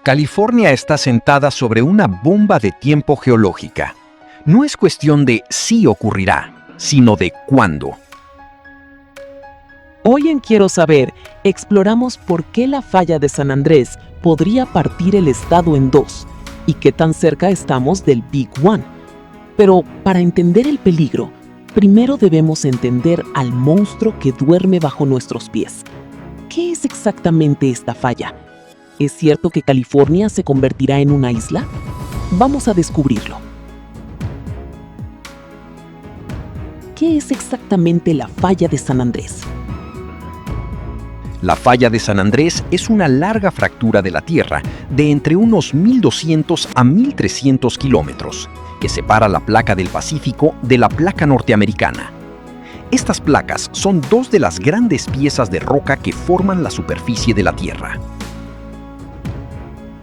California está sentada sobre una bomba de tiempo geológica. No es cuestión de si ocurrirá, sino de cuándo. Hoy en Quiero Saber, exploramos por qué la falla de San Andrés podría partir el estado en dos y qué tan cerca estamos del Big One. Pero para entender el peligro, primero debemos entender al monstruo que duerme bajo nuestros pies. ¿Qué es exactamente esta falla? ¿Es cierto que California se convertirá en una isla? Vamos a descubrirlo. ¿Qué es exactamente la falla de San Andrés? La falla de San Andrés es una larga fractura de la Tierra de entre unos 1.200 a 1.300 kilómetros, que separa la placa del Pacífico de la placa norteamericana. Estas placas son dos de las grandes piezas de roca que forman la superficie de la Tierra.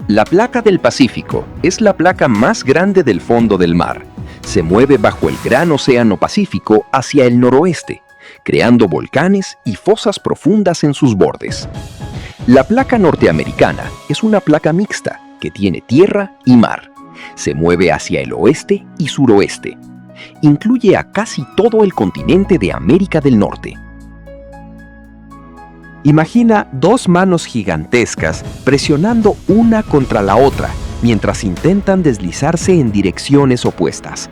La placa del Pacífico es la placa más grande del fondo del mar. Se mueve bajo el gran océano Pacífico hacia el noroeste, creando volcanes y fosas profundas en sus bordes. La placa norteamericana es una placa mixta que tiene tierra y mar. Se mueve hacia el oeste y suroeste. Incluye a casi todo el continente de América del Norte. Imagina dos manos gigantescas presionando una contra la otra mientras intentan deslizarse en direcciones opuestas.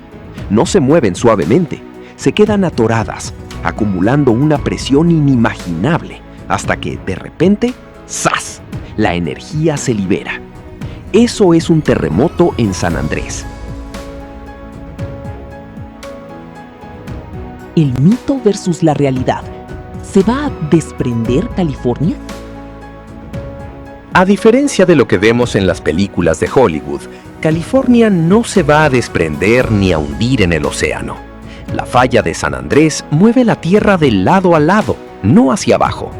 No se mueven suavemente, se quedan atoradas, acumulando una presión inimaginable, hasta que, de repente, ¡zas!, la energía se libera. Eso es un terremoto en San Andrés. El mito versus la realidad. ¿Se va a desprender California? A diferencia de lo que vemos en las películas de Hollywood, California no se va a desprender ni a hundir en el océano. La falla de San Andrés mueve la Tierra de lado a lado, no hacia abajo.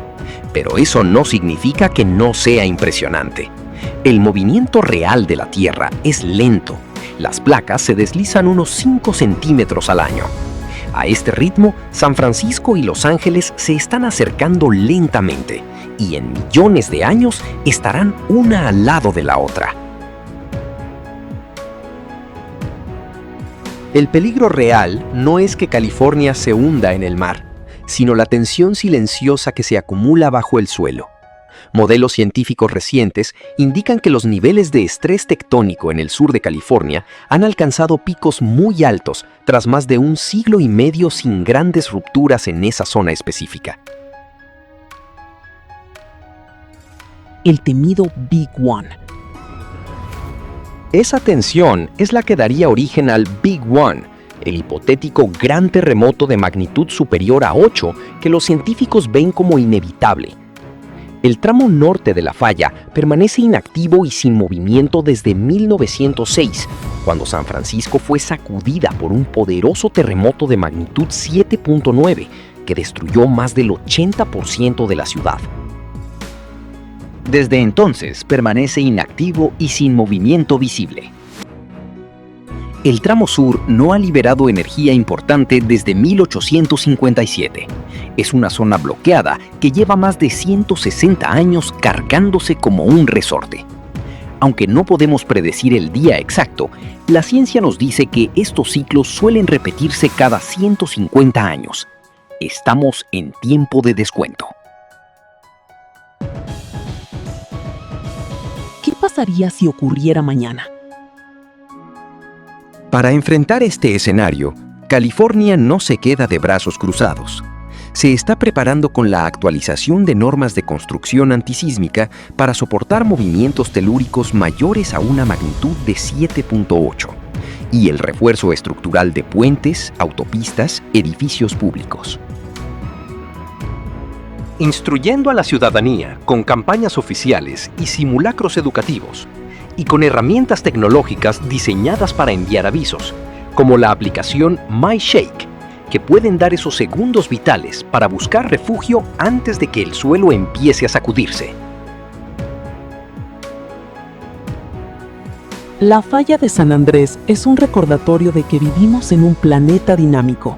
Pero eso no significa que no sea impresionante. El movimiento real de la Tierra es lento. Las placas se deslizan unos 5 centímetros al año. A este ritmo, San Francisco y Los Ángeles se están acercando lentamente y en millones de años estarán una al lado de la otra. El peligro real no es que California se hunda en el mar, sino la tensión silenciosa que se acumula bajo el suelo. Modelos científicos recientes indican que los niveles de estrés tectónico en el sur de California han alcanzado picos muy altos tras más de 1 siglo y medio sin grandes rupturas en esa zona específica. El temido Big One. Esa tensión es la que daría origen al Big One, el hipotético gran terremoto de magnitud superior a 8 que los científicos ven como inevitable. El tramo norte de la falla permanece inactivo y sin movimiento desde 1906, cuando San Francisco fue sacudida por un poderoso terremoto de magnitud 7.9 que destruyó más del 80% de la ciudad. Desde entonces permanece inactivo y sin movimiento visible. El tramo sur no ha liberado energía importante desde 1857. Es una zona bloqueada que lleva más de 160 años cargándose como un resorte. Aunque no podemos predecir el día exacto, la ciencia nos dice que estos ciclos suelen repetirse cada 150 años. Estamos en tiempo de descuento. ¿Qué pasaría si ocurriera mañana? Para enfrentar este escenario, California no se queda de brazos cruzados. Se está preparando con la actualización de normas de construcción antisísmica para soportar movimientos telúricos mayores a una magnitud de 7.8 y el refuerzo estructural de puentes, autopistas, edificios públicos. Instruyendo a la ciudadanía con campañas oficiales y simulacros educativos, y con herramientas tecnológicas diseñadas para enviar avisos, como la aplicación MyShake, que pueden dar esos segundos vitales para buscar refugio antes de que el suelo empiece a sacudirse. La falla de San Andrés es un recordatorio de que vivimos en un planeta dinámico.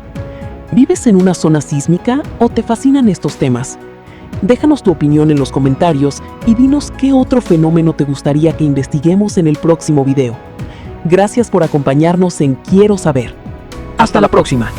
¿Vives en una zona sísmica o te fascinan estos temas? Déjanos tu opinión en los comentarios y dinos qué otro fenómeno te gustaría que investiguemos en el próximo video. Gracias por acompañarnos en Quiero Saber. Hasta la próxima.